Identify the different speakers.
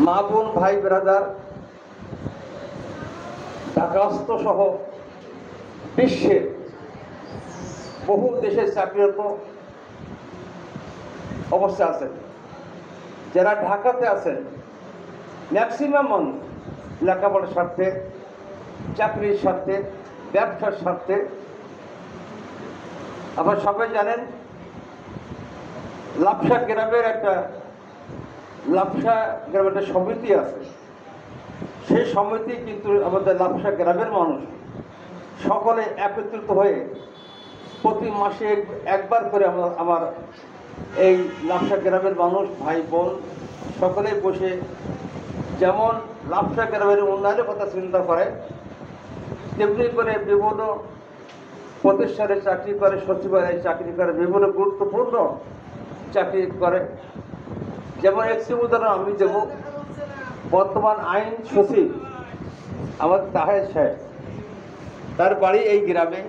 Speaker 1: মা বোন ভাই ব্রাদার ঢাকাস্থ সহ বিশ্বের বহু দেশের চাকরিরত অবস্থা আছেন। যারা ঢাকাতে আছেন ম্যাক্সিমাম মানুষ লেখাপড়ার স্বার্থে, চাকরির স্বার্থে, ব্যবসার স্বার্থে। আপনারা সবাই জানেন লাপসা গ্রামের একটা সমিতি আছে। সেই সমিতি কিন্তু আমাদের লাপসা গ্রামের মানুষ সকলে একত্রিত হয়ে প্রতি মাসে একবার করে আমার এই লাপসা গ্রামের মানুষ ভাই বোন সকলে বসে যেমন লাপসা গ্রামের উন্নয়নের কথা চিন্তা করে, তেমনি করে বিভিন্ন প্রতিষ্ঠানে চাকরি করে, সচিবালয়ে চাকরি করে, বিভিন্ন গুরুত্বপূর্ণ চাকরি করে। যেমন একটি উদাহরণ আমি দেব, বর্তমান আইন সচিব আমাদের তাহের সাহেব, তার বাড়ি এই গ্রামে।